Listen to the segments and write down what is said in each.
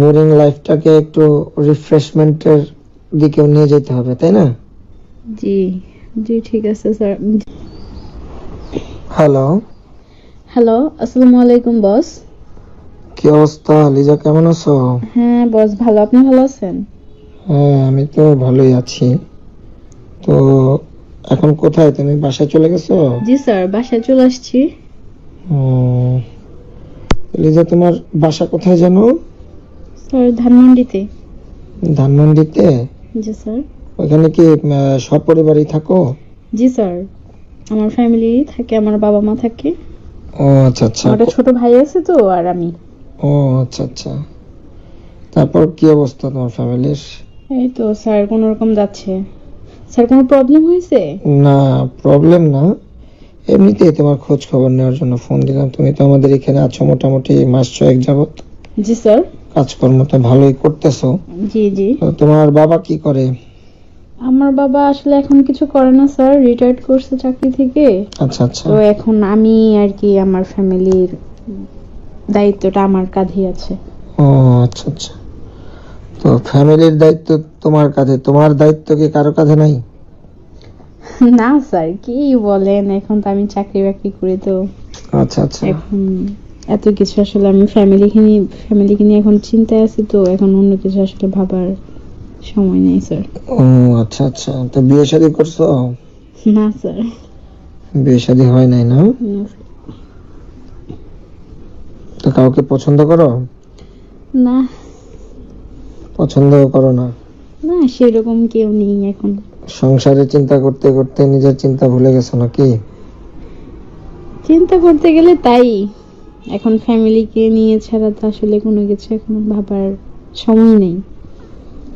Boring লাইফটাকে একটু রিফ্রেশমেন্টের দিকেও নিয়ে যেতে হবে, তাই না? জি জি ঠিক আছে স্যার। হ্যালো, হ্যালো, আসসালামু আলাইকুম বস। কি অবস্থা লিজা, কেমন আছো? হ্যাঁ বস, ভালো। আপনি ভালো আছেন? হ্যাঁ, আমি তো ভালোই আছি। তো এখন কোথায়, তুমি বাসায় চলে গেছো? জি স্যার, বাসায় চলে আসছি। উম, লিজা, তোমার বাসা কোথায় জানো? স্যার ধানমন্ডিতে। ধানমন্ডিতে? জি স্যার। ওখানে কি সপরিবারই থাকো? জি স্যার, আমার ফ্যামিলি থাকে, আমার বাবা মা থাকে, ও আচ্ছা আচ্ছা। আমার একটা ছোট ভাই আছে তো, আর আমি। ও আচ্ছা আচ্ছা। তারপর কি অবস্থা তোমার ফ্যামিলির? এই তো স্যার কোনো রকম যাচ্ছে। স্যার কোনো প্রবলেম হয়েছে? না, প্রবলেম না, এমনিতেই তোমার খোঁজ খবর নেওয়ার জন্য ফোন দিলাম। তুমি তো আমাদের এখানে আছো মোটামুটি মাস 6 যাবত, জি স্যার। কাজকর্ম তো ভালোই করতেছো। জি জি। তো তোমার বাবা কি করে? আমার বাবা আসলে এখন কিছু করে না স্যার, রিটায়ার্ড করছে চাকরি থেকে। আচ্ছা আচ্ছা। তো এখন আমি আর কি আমার ফ্যামিলির দায়িত্বটা আমার কাঁধেই আছে। ও আচ্ছা আচ্ছা। তো ফ্যামিলির দায়িত্ব তোমার কাঁধে, তোমার দায়িত্ব কি কারো কাঁধে নাই? না স্যার, কি বলেন, এখন তো আমি চাকরি বাকরি করি তো আচ্ছা আচ্ছা। এখন এত কিছু আসলে আমি ফ্যামিলিকে নিয়ে এখন চিন্তায় আছি, তো এখন অন্য কিছু আসলে ভাবার সময় নেই স্যার। ও আচ্ছা আচ্ছা। তো বিয়ে শাদী করছো? না স্যার। বিয়ে শাদী হয় নাই না? না স্যার। তো কাউকে পছন্দ করো? না পছন্দ করো না? না, সেরকম কেউ নেই এখন। সংসারে চিন্তা করতে করতে নিজের চিন্তা ভুলে গেছো নাকি? চিন্তা করতে গেলে তাই, এখন ফ্যামিলিকে নিয়ে ছাড়া তো আসলে কোনো কিছু এখন ভাবার সময় নেই।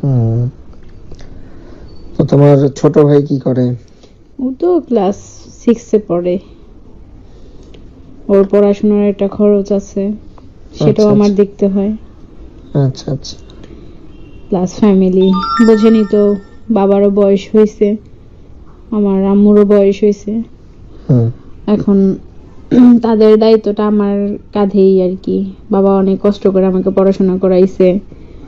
হুম। তো তোমার ছোট ভাই কি করে? ও তো ক্লাস 6-এ পড়ে, ওর পড়াশোনার একটা খরচ আছে, সেটাও আচ্ছা, আমার আচ্ছা। দেখতে হয়। আচ্ছা আচ্ছা। প্লাস ফ্যামিলি, বোঝেনি তো, বাবারও বয়স হয়েছে, আমার আম্মুরও বয়স হয়েছে, হুম। এখন তাদের দায়িত্বটা আমার কাঁধেই আর কি। বাবা অনেক কষ্ট করে আমাকে পড়াশোনা করাইছে,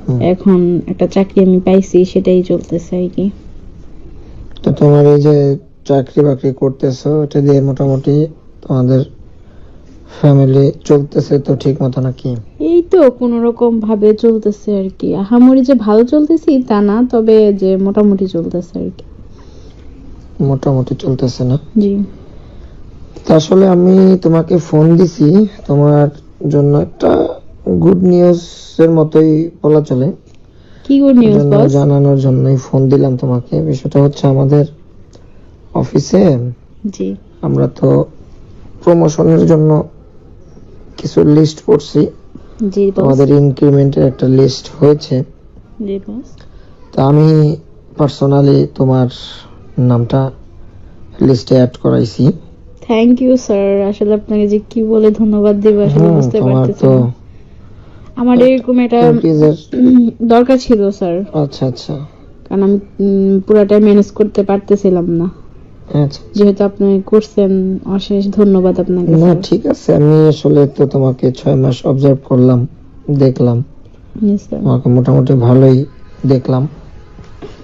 হুম। এখন একটা চাকরি আমি পাইছি, সেটাই চলতেছে আর কি। তো তোমার এই যে চাকরি বাকরি করতেছো, এটা দিয়ে মোটামুটি তোমাদের ফ্যামিলি চলতেছে তো ঠিক মতো নাকি? এই তো কোনো রকম ভাবে চলতেছে আর কি, আহামরি যে ভালো চলতেছি তা না, তবে যে মোটামুটি চলতেছে আর কি। মোটামুটি চলতেছে না? জি। তো আসলে আমি তোমাকে ফোন দিছি তোমার জন্য একটা গুড নিউজ এর মতোই বলা চলে, কি গুড নিউজ জন্য বস? জানানোর জন্যই ফোন দিলাম তোমাকে। বিষয়টা হচ্ছে আমাদের অফিসে জি আমরা তো প্রমোশনের জন্য কিছু লিস্ট করছি। জি বস। আমাদের ইনক্রিমেন্টের একটা লিস্ট হয়েছে। জি বস। তো আমি পার্সোনালি তোমার নামটা লিস্টে অ্যাড করাইছি। থ্যাংক ইউ স্যার, আসলে আপনাকে যে কি বলে ধন্যবাদ দেব আসলে বুঝতে তোমার পারতেছি তো না। আমার এরকম একটা ইনক্রিজের। দরকার ছিল স্যার, আচ্ছা আচ্ছা। কারণ আমি পুরাটাই ম্যানেজ করতে পারতেছিলাম না, আচ্ছা যেহেতু আপনি করছেন, অশেষ ধন্যবাদ আপনাকে না, স্যার। ঠিক আছে। আমি আসলে তো তোমাকে 6 মাস অবজার্ভ করলাম, দেখলাম জি স্যার। তোমাকে মোটামুটি ভালোই দেখলাম।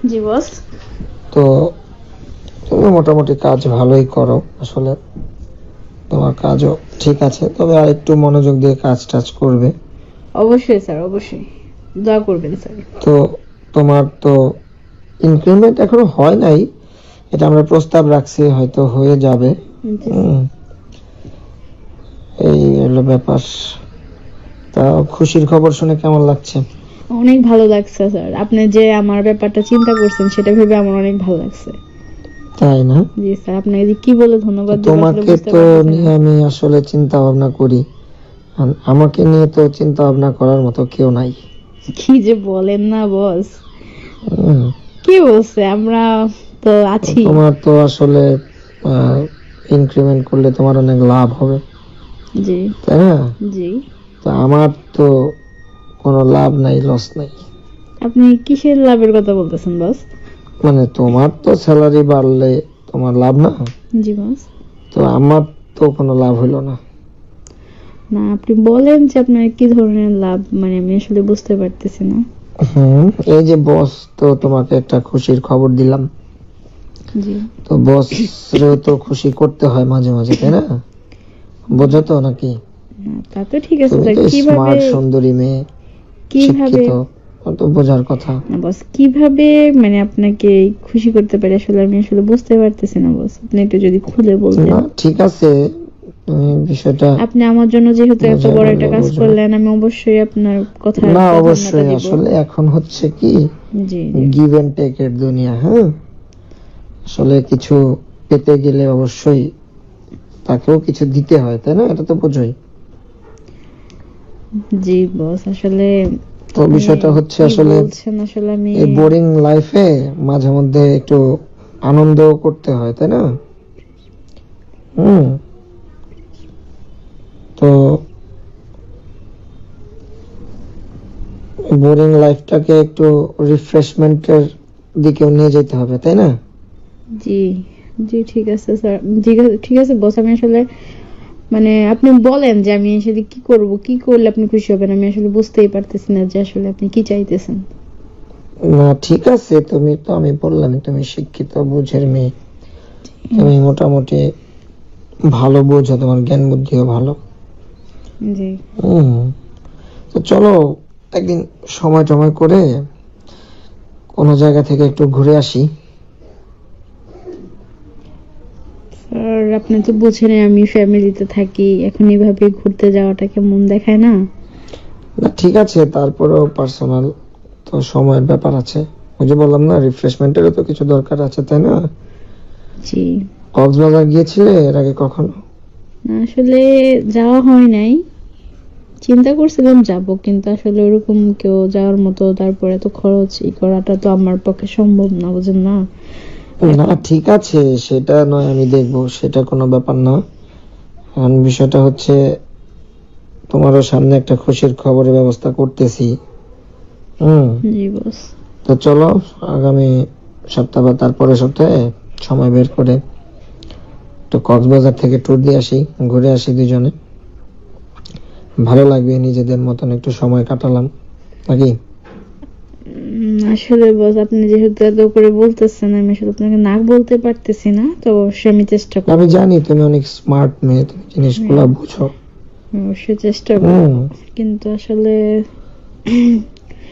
জি বস। তো তুমি মোটামুটি কাজ ভালোই করো আসলে, তোমার কাজও ঠিক আছে, তবে আর একটু মনোযোগ দিয়ে কাজ টাজ করবে। অবশ্যই স্যার, অবশ্যই দোয়া করবেন স্যার। তো তোমার তো ইনক্রিমেন্ট এখনো হয় নাই, এটা আমরা প্রস্তাব রাখছি, হয়তো হয়ে যাবে। জি। এই হলো ব্যাপার। তা খুশির খবর শুনে কেমন লাগছে? অনেক ভালো লাগছে স্যার, আপনি যে আমার ব্যাপারটা চিন্তা করছেন সেটা ভেবে আমার অনেক ভালো লাগছে। তাই না? জি স্যার, আপনাকে যে কি বলে ধন্যবাদ দেব আসলে তোমাকে বুঝতে তো পারতেছি নিয়ে না। আমি আসলে চিন্তা ভাবনা করি, আর আমাকে নিয়ে তো চিন্তা ভাবনা করার মতো কেউ নাই। কি যে বলেন না বস, হুম। কি বলছে, আমরা তো আছি। তোমার তো আসলে ইনক্রিমেন্ট করলে তোমার অনেক লাভ হবে, জি তাই না? জি। তো আমার তো কোনো লাভ নাই, লস নাই। আপনি কিসের লাভের কথা বলতেছেন বস? মানে তোমার তো স্যালারি বাড়লে তোমার লাভ না, জি বস। তো আমার তো কোনো লাভ হইলো না। না আপনি বলেন যে আপনার কি ধরনের লাভ, মানে আমি আসলে বুঝতে পারতেছি না। এই যে বস তো তোমাকে একটা খুশির খবর দিলাম, জি তো বস রেও তো খুশি করতে হয় মাঝে মাঝে, তাই না? বোঝো তো নাকি? না, তা তো ঠিক আছে, তুমি তা তো কিভাবে স্মার্ট সুন্দরী মেয়ে, কিভাবে শিক্ষিত, তো বোঝার কথা। না বস, কিভাবে মানে আপনাকে খুশি করতে পারি আসলে আমি আসলে বুঝতে পারতেছি না বস, আপনি একটু যদি খুলে বলতেন। না ঠিক আছে, তুমি বিষয়টা আপনি আমার জন্য যেহেতু এত বোঝাই বড় বললে একটা কাজ বুঝবে। করলেন, আমি অবশ্যই আপনার কথার না প্রাধান্যটা অবশ্যই, দিব। আসলে এখন হচ্ছে কি, জি গিভ এন্ড টেক এর দুনিয়া। হ্যাঁ, আসলে কিছু পেতে গেলে অবশ্যই তাকেও কিছু দিতে হয়, তাই না? এটা তো বোঝোই। জি বস, আসলে তো আপনি বিষয়টা হচ্ছে কি আসলে বলছেন আসলে আমি এই বোরিং লাইফে মাঝে মধ্যে একটু আনন্দ করতে হয়, তাই না? তো বোরিং লাইফটাকে একটু রিফ্রেশমেন্টের দিকেও নিয়ে যেতে হবে, তাই না? জি জি ঠিক আছে স্যার, ঠিক আছে বস, আমি আসলে মানে আপনি বলেন যে আমি আসলে কি করব, কি করলে আপনি খুশি হবেন, আমি আসলে বুঝতেই পারতেছি না যে আসলে আপনি কি চাইতেছেন। না ঠিক আছে, তুমি তো, আমি বললাম তুমি শিক্ষিত বুঝের মেয়ে, তুমি মোটামুটি ভালো বোঝো, তোমার জ্ঞান বুদ্ধিও ভালো। জি হুম, তো চলো একদিন সময় টময় করে কোনো জায়গা থেকে একটু ঘুরে আসি। স্যার, আপনি তো বুঝেন আমি ফ্যামিলিতে থাকি, এখন এইভাবে ঘুরতে যাওয়াটা কেমন দেখায় না। না ঠিক আছে, তারপরেও পার্সোনাল তো সময়ের ব্যাপার আছে। ওই যে বললাম না, রিফ্রেশমেন্টেরও তো কিছু দরকার আছে, তাই না? জি কক্সবাজার গিয়েছিলে এর আগে কখনো? না, আসলে যাওয়া হয় নাই, চিন্তা করছিলাম যাব, কিন্তু আসলে ওরকম কেউ যাওয়ার মতো, তারপরে তো খরচ ই করাটা তো আমার পক্ষে সম্ভব না, বুঝেন না। না ঠিক আছে, সেটা নয় আমি দেখবো, সেটা কোনো ব্যাপার না। এখন বিষয়টা হচ্ছে তোমারও সামনে একটা খুশির খবরের ব্যবস্থা করতেছি। জি বস। তো চলো আগামী সপ্তাহ বা তারপরের সপ্তাহে সময় বের করে একটু কক্সবাজার থেকে ট্যুর দিয়ে আসি, ঘুরে আসি দুজনে, ভালো লাগবে, নিজেদের মতন একটু সময় কাটালাম নাকি? আসলে বস, আপনি যেহেতু এত করে বলতেছেন, আমি আসলে আপনাকে না বলতে পারতেছি না, তো অবশ্যই আমি চেষ্টা করব। আমি জানি তুমি অনেক স্মার্ট মেয়ে, তুমি জিনিসগুলো বুঝো। আমি অবশ্যই চেষ্টা করব, কিন্তু আসলে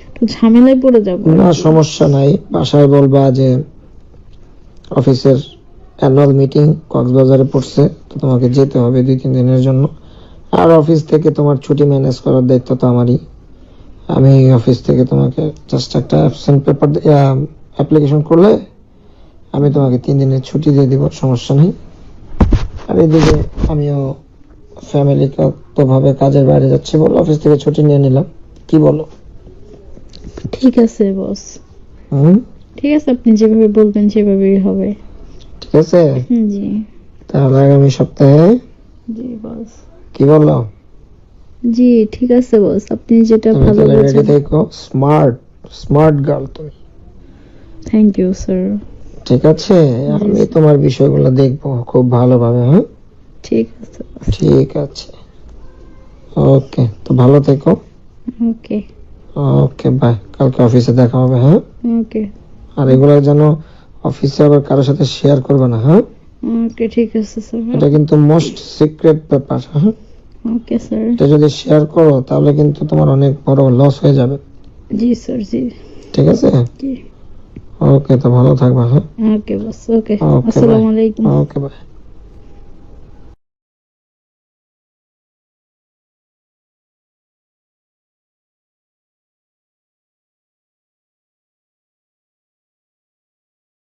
একটু ঝামেলায় পড়ে যাব আর না কি। সমস্যা নাই, বাসায় বলবা যে অফিসের অ্যানুয়াল মিটিং কক্সবাজারে পড়ছে, তো তোমাকে যেতে হবে 2-3 দিনের জন্য। আর অফিস থেকে তোমার ছুটি ম্যানেজ করার দায়িত্ব তো আমারই। আমি অফিস থেকে তোমাকে জাস্ট একটা অ্যাবসেন্ট পেপার অ্যাপ্লিকেশন করলে আমি তোমাকে 3 দিনের ছুটি দিয়ে দিব, সমস্যা নেই। আর এদিকে আমিও ফ্যামিলিগত ভাবে কাজের বাইরে যাচ্ছি বলে অফিস থেকে ছুটি নিয়ে নিলাম, কি বলো? ঠিক আছে বস, হুম, ঠিক আছে, আপনি যেভাবে বলবেন সেভাবেই হবে। ঠিক আছে, জি তাহলে আগামী সপ্তাহে, জি বস। কি বললো? জি ঠিক আছে বস, আপনি যেটা তুমি ভালো তাহলে রেডি বোঝেন। থেকো, স্মার্ট স্মার্ট গার্ল তুমি। Thank you sir. ঠিক আছে, আমি তোমার বিষয়গুলো দেখবো খুব ভালোভাবে। হ্যাঁ ঠিক আছে boss. ঠিক আছে, ওকে, তো ভালো থেকো। ওকে ওকে বাই, কালকে অফিসে দেখা হবে। হ্যাঁ, ওকে আর এগুলো যেন অফিসে আবার কারোর সাথে শেয়ার করবে না। হ্যাঁ, ওকে ঠিক আছে স্যার। এটা কিন্তু মোস্ট সিক্রেট ব্যাপার। হ্যাঁ, ওকে স্যার। এটা যদি শেয়ার করো তাহলে কিন্তু তোমার অনেক বড় লস হয়ে যাবে। জি স্যার জি। ঠিক আছে, জি ওকে, তো ভালো থাকবা। হ্যাঁ, ওকে বস। ওকে ওকে বাই, আসসালামু আলাইকুম। Okay bye.